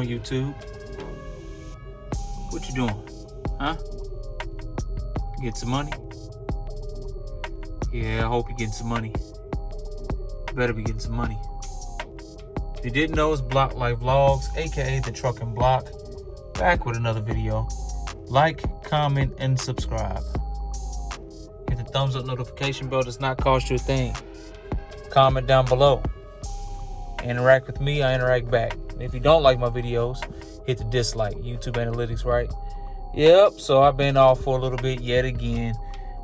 doing, YouTube? What you doing? Huh? Get some money? Yeah, I hope you're getting some money. Better be getting some money. If you didn't know, it's Block Life Vlogs, aka the Trucking Block, back with another video. Like, comment, and subscribe. Hit the thumbs up notification bell, does not cost you a thing. Comment down below. Interact with me, I interact back. If you don't like my videos, hit the dislike. YouTube analytics, right? Yep, so I've been off for a little bit yet again.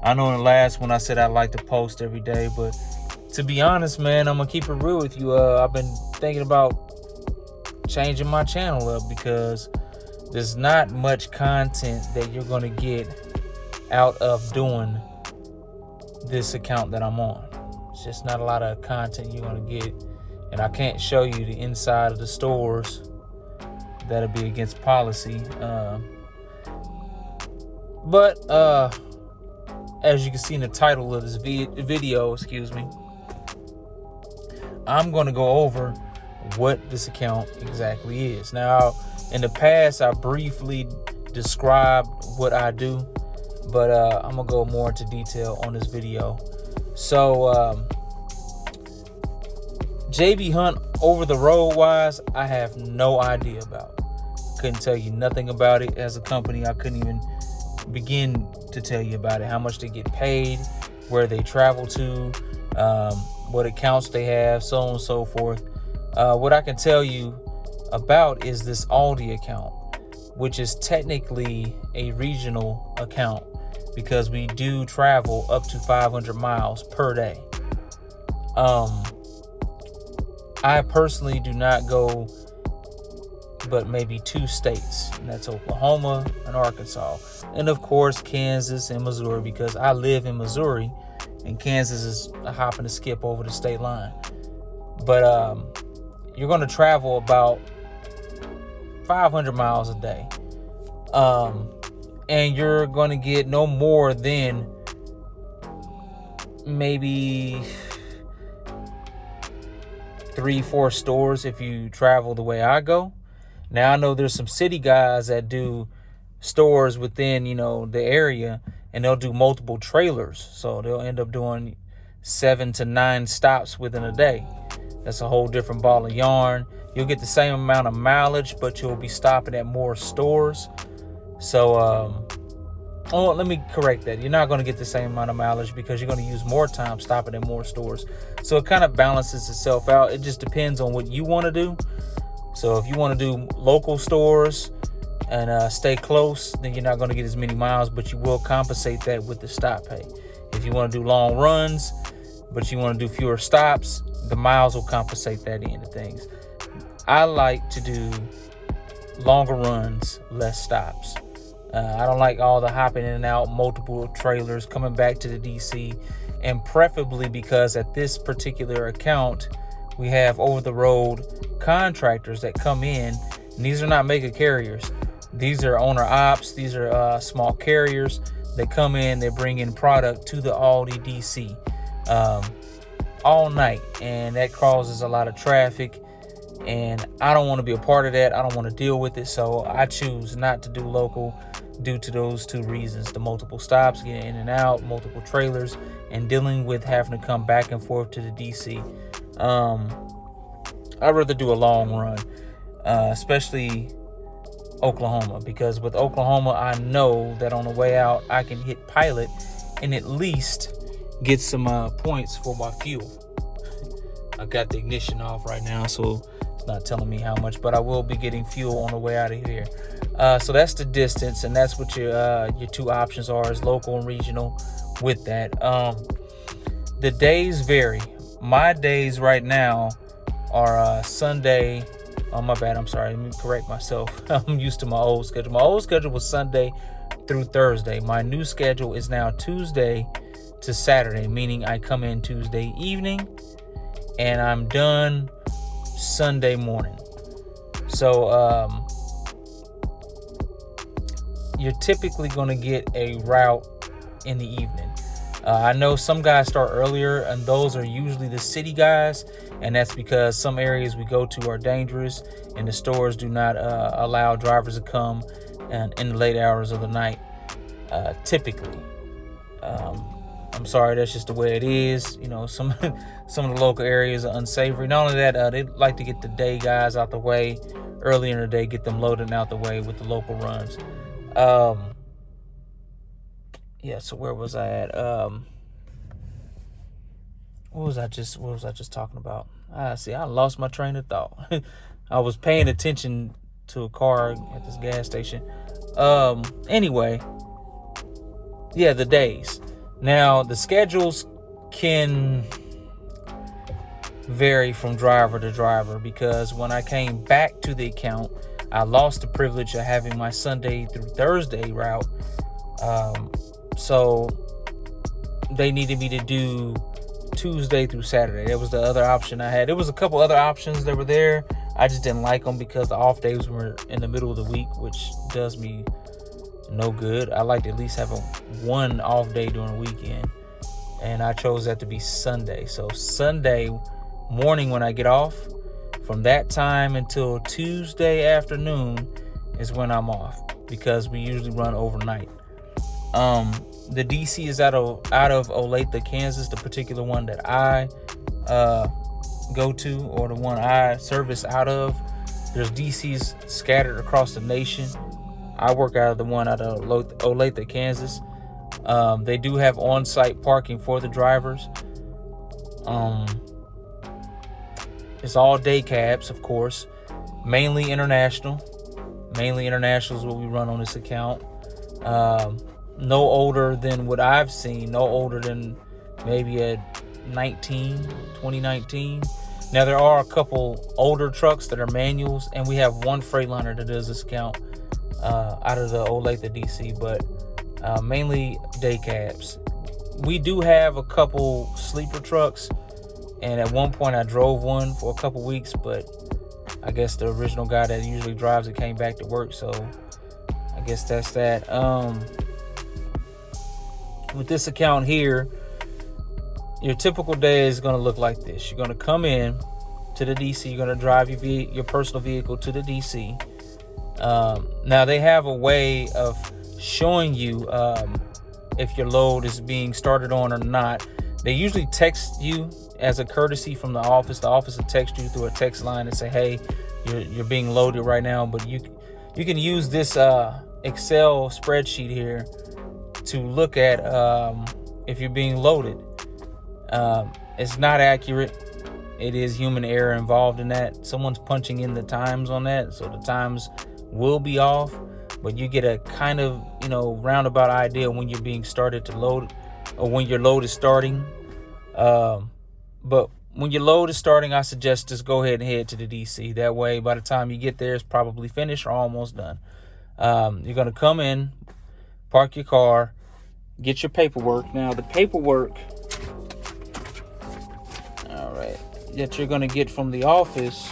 I know in the last one I said I'd like to post every day, but to be honest, man, I'm gonna keep it real with you. I've been thinking about changing my channel up because there's not much content that you're gonna get out of doing this account that I'm on. It's just not a lot of content you're gonna get, and I can't show you the inside of the stores. That'll be against policy. But as you can see in the title of this video, I'm going to go over what this account exactly is. Now, in the past, I briefly described what I do, but I'm going to go more into detail on this video. So, JB Hunt over the road wise, I have no idea about. Couldn't tell you nothing about it. As a company, I couldn't even begin to tell you about it. How much they get paid, where they travel to, what accounts they have, so on and so forth. What I can tell you about is this Aldi account, which is technically a regional account because we do travel up to 500 miles per day. I personally do not go but maybe 2 states, and that's Oklahoma and Arkansas, and of course Kansas and Missouri, because I live in Missouri and Kansas is a hop and a skip over the state line. But you're going to travel about 500 miles a day, and you're going to get no more than maybe 3-4 stores if you travel the way I go. Now, I know there's some city guys that do stores within, the area, and they'll do multiple trailers. So they'll end up doing 7 to 9 stops within a day. That's a whole different ball of yarn. You'll get the same amount of mileage, but you'll be stopping at more stores. So, let me correct that. You're not going to get the same amount of mileage because you're going to use more time stopping at more stores. So it kind of balances itself out. It just depends on what you want to do. So if you want to do local stores and stay close, then you're not going to get as many miles, but you will compensate that with the stop pay. If you want to do long runs, but you want to do fewer stops, the miles will compensate that end of things. I like to do longer runs, less stops. I don't like all the hopping in and out, multiple trailers, coming back to the DC, and preferably because at this particular account, we have over-the-road contractors that come in, and these are not mega carriers. These are owner ops. These are small carriers. They come in, they bring in product to the Aldi DC all night, and that causes a lot of traffic, and I don't want to be a part of that. I don't want to deal with it, so I choose not to do local due to those 2 reasons: the multiple stops, getting in and out, multiple trailers, and dealing with having to come back and forth to the DC. I'd rather do a long run, especially Oklahoma, because with Oklahoma, I know that on the way out, I can hit pilot and at least get some points for my fuel. I got the ignition off right now, so it's not telling me how much, but I will be getting fuel on the way out of here. So that's the distance, and that's what your 2 options are, is local and regional with that. The days vary. My days right now are Sunday. Oh, my bad. I'm sorry. Let me correct myself. I'm used to my old schedule. My old schedule was Sunday through Thursday. My new schedule is now Tuesday to Saturday, meaning I come in Tuesday evening and I'm done Sunday morning. So you're typically going to get a route in the evening. I know some guys start earlier, and those are usually the city guys, and that's because some areas we go to are dangerous, and the stores do not allow drivers to come in the late hours of the night, typically. I'm sorry, that's just the way it is. Some some of the local areas are unsavory. Not only that, they like to get the day guys out the way early in the day, get them loaded and out the way with the local runs. Yeah, so where was I at? What was I just talking about? See, I lost my train of thought. I was paying attention to a car at this gas station. Anyway, yeah, the days. Now, the schedules can vary from driver to driver, because when I came back to the account, I lost the privilege of having my Sunday through Thursday route. So they needed me to do Tuesday through Saturday. That was the other option I had. There was a couple other options that were there. I just didn't like them because the off days were in the middle of the week, which does me no good. I like to at least have one off day during the weekend, and I chose that to be Sunday. So Sunday morning when I get off, from that time until Tuesday afternoon is when I'm off, because we usually run overnight. The DC is out of Olathe, Kansas, the particular one that I go to, or the one I service out of. There's DCs scattered across the nation. I work out of the one out of Olathe, Kansas. They do have on-site parking for the drivers. It's all day cabs, of course, mainly international. Mainly international is what we run on this account. No older than what I've seen, no older than maybe a 2019. Now, there are a couple older trucks that are manuals, and we have one Freightliner that does this account out of the Olathe, DC, but mainly day cabs. We do have a couple sleeper trucks, and at one point I drove one for a couple weeks, but I guess the original guy that usually drives it came back to work, so I guess that's that. With this account here, your typical day is going to look like this. You're going to come in to the DC. You're going to drive your personal vehicle to the DC. Now, they have a way of showing you if your load is being started on or not. They usually text you as a courtesy from the office. The office will text you through a text line and say, hey, you're being loaded right now. But you can use this Excel spreadsheet here to look at if you're being loaded. It's not accurate. It is human error involved in that. Someone's punching in the times on that, so the times will be off, but you get a kind of roundabout idea when you're being started to load, or when your load is starting. But when your load is starting, I suggest just go ahead and head to the DC. That way, by the time you get there, it's probably finished or almost done. You're going to come in, park your car, get your paperwork. Now, the paperwork, all right, that you're going to get from the office,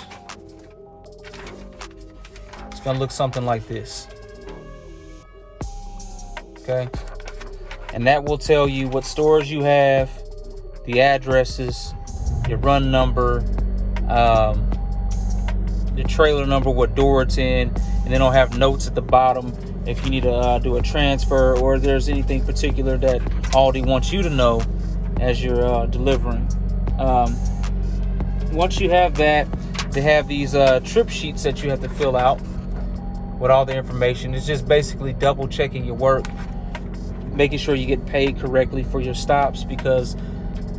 it's going to look something like this. Okay? And that will tell you what stores you have, the addresses, your run number, the trailer number, what door it's in, and then it'll have notes at the bottom if you need to do a transfer, or if there's anything particular that Aldi wants you to know as you're delivering. Once you have that, they have these trip sheets that you have to fill out with all the information. It's just basically double checking your work, making sure you get paid correctly for your stops, because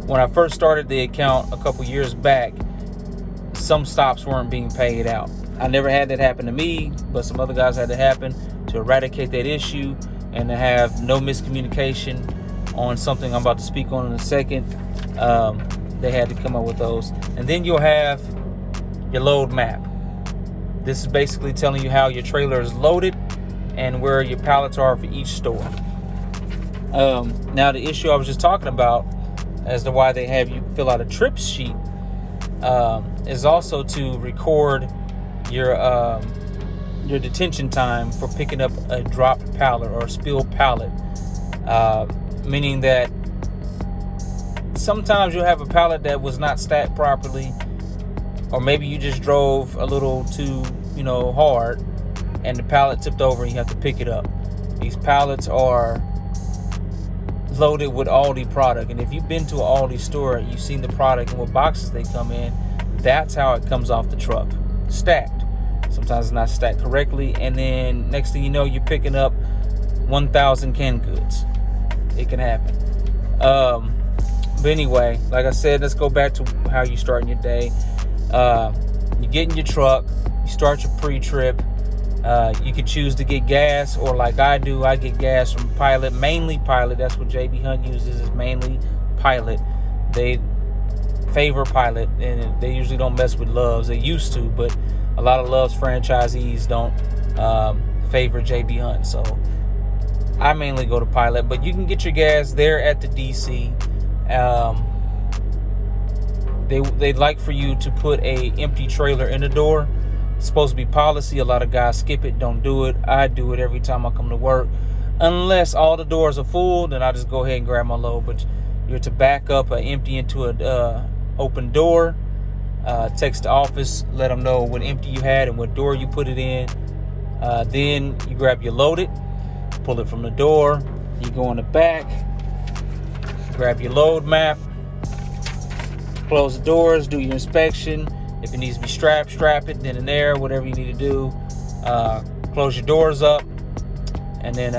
when I first started the account a couple years back, some stops weren't being paid out. I never had that happen to me, but some other guys had to happen to eradicate that issue and to have no miscommunication on something I'm about to speak on in a second. They had to come up with those. And then you'll have your load map. This is basically telling you how your trailer is loaded and where your pallets are for each store. Now, the issue I was just talking about as to why they have you fill out a trip sheet is also to record your detention time for picking up a dropped pallet or a spilled pallet, meaning that sometimes you'll have a pallet that was not stacked properly, or maybe you just drove a little too, hard, and the pallet tipped over and you have to pick it up. These pallets are loaded with Aldi product, and if you've been to an Aldi store, you've seen the product and what boxes they come in. That's how it comes off the truck, stacked. Sometimes it's not stacked correctly, and then next thing you know, you're picking up 1,000 canned goods. It can happen. But anyway, like I said, let's go back to how you starting your day. You get in your truck, you start your pre-trip. You can choose to get gas, or like I do, I get gas from Pilot, mainly Pilot. That's what JB Hunt uses, is mainly Pilot. They favor Pilot, and they usually don't mess with Love's. They used to, but a lot of Love's franchisees don't favor JB Hunt. So I mainly go to Pilot, but you can get your gas there at the DC. They'd like for you to put a empty trailer in the door. It's supposed to be policy. A lot of guys skip it, don't do it. I do it every time I come to work. Unless all the doors are full, then I just go ahead and grab my load. But you're to back up or empty into a open door. Text the office, let them know what empty you had and what door you put it in. Then you grab your loaded, pull it from the door. You go in the back, grab your load map, close the doors, do your inspection. If it needs to be strapped, strap it then and there, whatever you need to do. Close your doors up, and then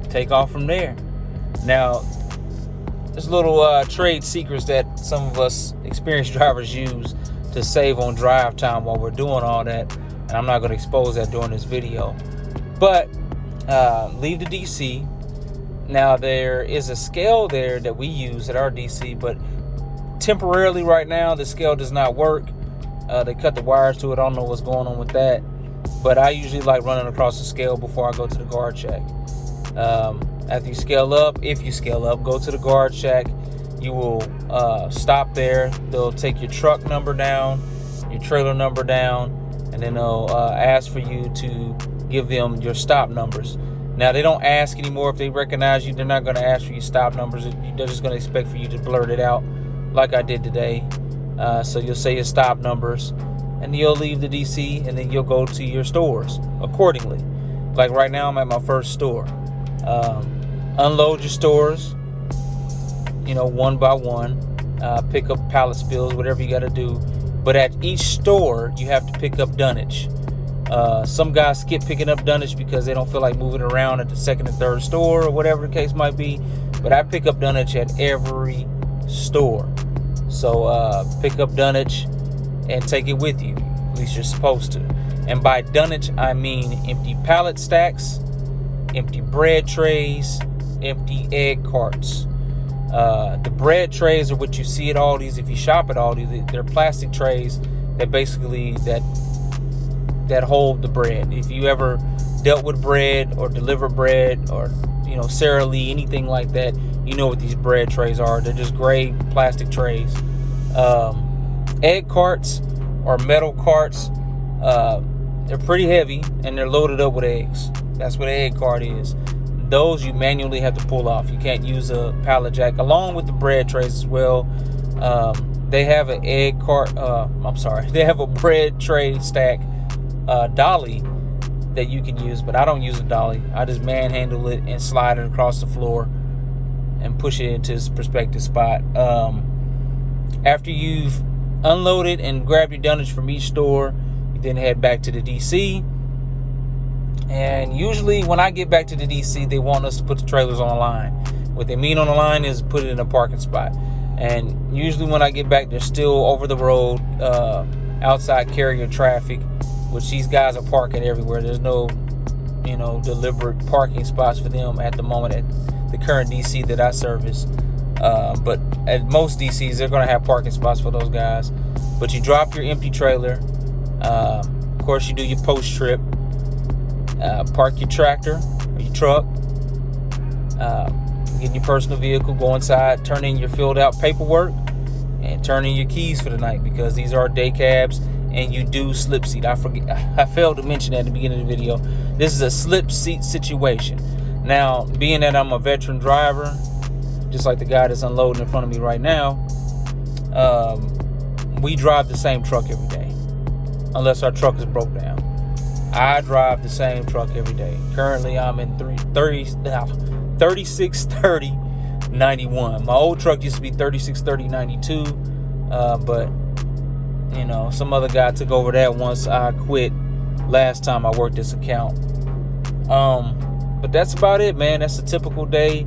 take off from there. Now, there's little trade secrets that some of us experienced drivers use to save on drive time while we're doing all that, and I'm not going to expose that during this video. But leave the DC. Now, there is a scale there that we use at our DC, but temporarily right now the scale does not work. They cut the wires to it. I don't know what's going on with that, but I usually like running across the scale before I go to the guard shack. After you scale up, if you scale up, go to the guard shack. You will stop there. They'll take your truck number down, your trailer number down, and then they'll ask for you to give them your stop numbers. Now, they don't ask anymore if they recognize you. They're not going to ask for your stop numbers. They're just going to expect for you to blurt it out like I did today. So you'll say your stop numbers, and you'll leave the DC, and then you'll go to your stores accordingly. Like right now, I'm at my first store. Unload your stores, one by one. Pick up pallet spills, whatever you got to do. But at each store, you have to pick up dunnage. Some guys skip picking up dunnage because they don't feel like moving around at the second and third store or whatever the case might be. But I pick up dunnage at every store. So pick up dunnage and take it with you. At least you're supposed to. And by dunnage, I mean empty pallet stacks, empty bread trays, empty egg carts. The bread trays are what you see at Aldi's. If you shop at Aldi's, they're plastic trays that basically that hold the bread. If you ever dealt with bread or deliver bread or Sara Lee, anything like that, you know what these bread trays are. They're just gray plastic trays. Egg carts or metal carts, they're pretty heavy and they're loaded up with eggs. That's what an egg cart is. Those you manually have to pull off. You can't use a pallet jack, along with the bread trays as well. They have an egg cart. They have a bread tray stack dolly that you can use, but I don't use a dolly. I just manhandle it and slide it across the floor and push it into its prospective spot. After you've unloaded and grabbed your dunnage from each store, you then head back to the DC. And usually when I get back to the DC, they want us to put the trailers on the line. What they mean on the line is put it in a parking spot. And usually when I get back, they're still over the road, outside carrier traffic, which these guys are parking everywhere. There's no, deliberate parking spots for them at the moment at the current DC that I service. But at most DCs, they're going to have parking spots for those guys. But you drop your empty trailer. Of course, you do your post trip. Park your tractor or your truck. Get in your personal vehicle, go inside, turn in your filled out paperwork, and turn in your keys for the night, because these are day cabs and you do slip seat. I failed to mention that at the beginning of the video. This is a slip seat situation. Now, being that I'm a veteran driver, just like the guy that's unloading in front of me right now, we drive the same truck every day, unless our truck is broke down. I drive the same truck every day. Currently, I'm in 363091. My old truck used to be 363092, but you know, some other guy took over that once I quit last time I worked this account. But that's about it, man. That's a typical day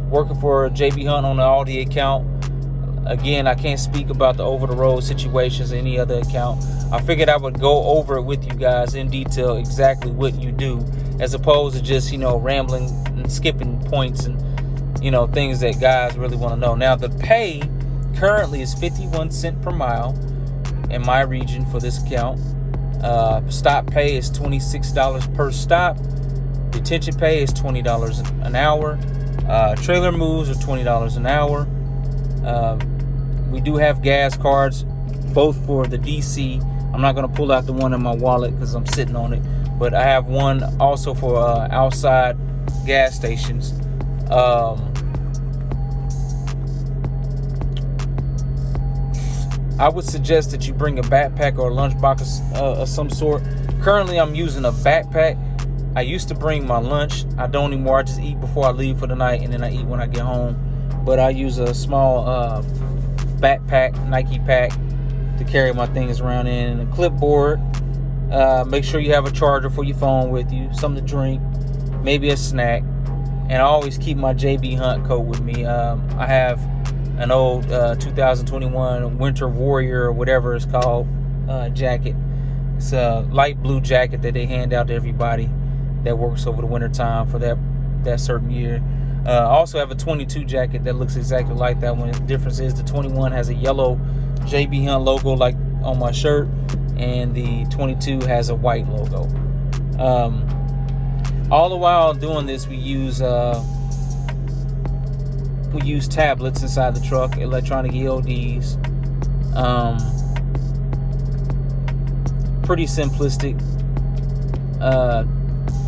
working for JB Hunt on the Aldi account. Again, I can't speak about the over-the-road situations or any other account. I figured I would go over it with you guys in detail, exactly what you do, as opposed to just, rambling and skipping points and, things that guys really want to know. Now, the pay currently is 51 cents per mile in my region for this account. Stop pay is $26 per stop. Detention pay is $20 an hour. Trailer moves are $20 an hour. We do have gas cards, both for the DC. I'm not going to pull out the one in my wallet because I'm sitting on it, but I have one also for outside gas stations. I would suggest that you bring a backpack or a lunchbox of some sort. Currently, I'm using a backpack. I used to bring my lunch. I don't anymore. I just eat before I leave for the night, and then I eat when I get home. But I use a small backpack, Nike pack, to carry my things around in, and a clipboard. Make sure you have a charger for your phone with you, something to drink, maybe a snack. And I always keep my JB Hunt coat with me. I have an old 2021 Winter Warrior, or whatever it's called, jacket. It's a light blue jacket that they hand out to everybody that works over the winter time for that certain year. I also have a 22 jacket that looks exactly like that one. The difference is the 21 has a yellow JB Hunt logo like on my shirt, and the 22 has a white logo. All the while doing this, we use tablets inside the truck, electronic EODs. Pretty simplistic.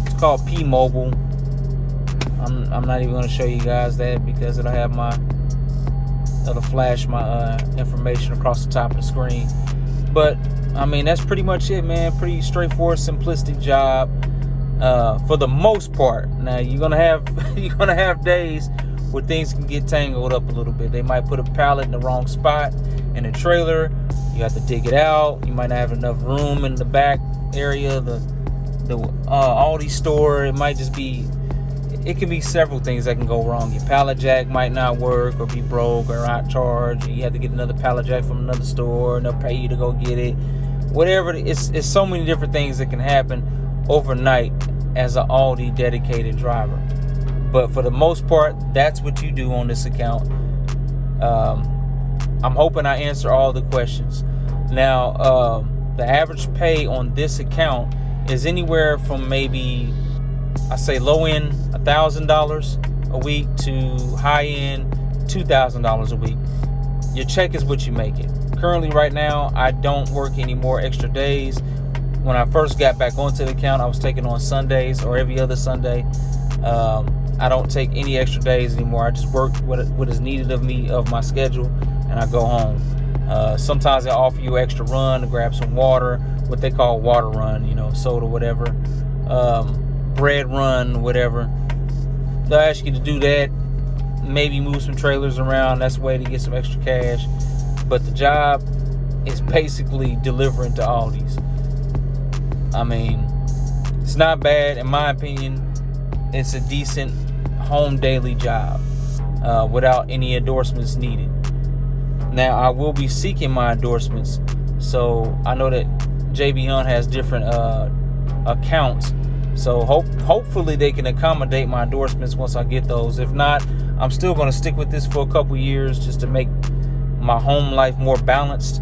It's called P-Mobile. I'm not even going to show you guys that because it'll flash my information across the top of the screen. But I mean, that's pretty much it, man. Pretty straightforward, simplistic job for the most part. Now you're gonna have days where things can get tangled up a little bit. They might put a pallet in the wrong spot in a trailer. You have to dig it out. You might not have enough room in the back area, the Aldi store. It might just be. It can be several things that can go wrong. Your pallet jack might not work or be broke or out charged. You have to get another pallet jack from another store and they'll pay you to go get it. Whatever, it's so many different things that can happen overnight as an Aldi dedicated driver. But for the most part, that's what you do on this account. I'm hoping I answer all the questions. Now, the average pay on this account is anywhere from maybe, I say low end $1,000 a week to high end $2,000 a week. Your check is what you make it. Currently, right now, I don't work any more extra days. When I first got back onto the account, I was taking on Sundays or every other Sunday. I don't take any extra days anymore. I just work what is needed of me, of my schedule, and I go home. Sometimes they offer you extra run to grab some water, what they call water run, soda, whatever. Bread run, whatever. They'll ask you to do that, maybe move some trailers around. That's a way to get some extra cash. But the job is basically delivering to Aldi's. I mean, it's not bad. In my opinion, it's a decent home daily job without any endorsements needed. Now, I will be seeking my endorsements. So I know that JB Hunt has different accounts. So hopefully they can accommodate my endorsements once I get those. If not, I'm still going to stick with this for a couple years just to make my home life more balanced,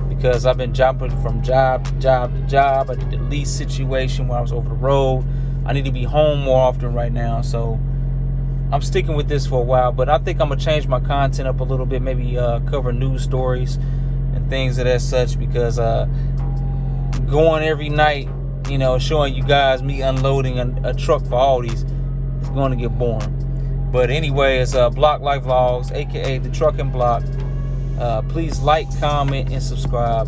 because I've been jumping from job to job to job. I did the lease situation where I was over the road. I need to be home more often right now. So I'm sticking with this for a while, but I think I'm going to change my content up a little bit, maybe cover news stories and things of that such, because going every night, showing you guys me unloading a truck for Aldi's is going to get boring. But anyway, it's Block Life Vlogs, aka the Trucking Block. Please like, comment, and subscribe.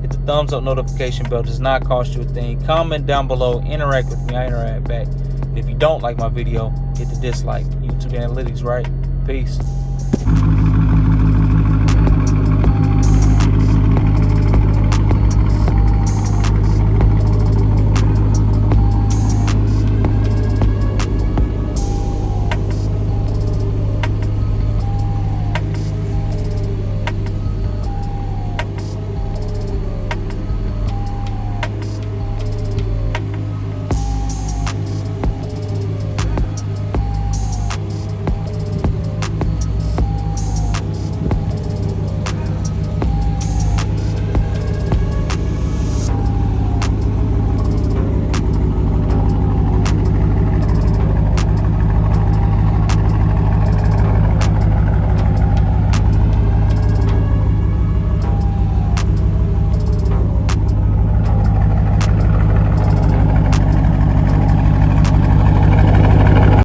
Hit the thumbs up notification bell. Does not cost you a thing. Comment down below. Interact with me. I interact back. And if you don't like my video, hit the dislike. YouTube analytics, right? Peace.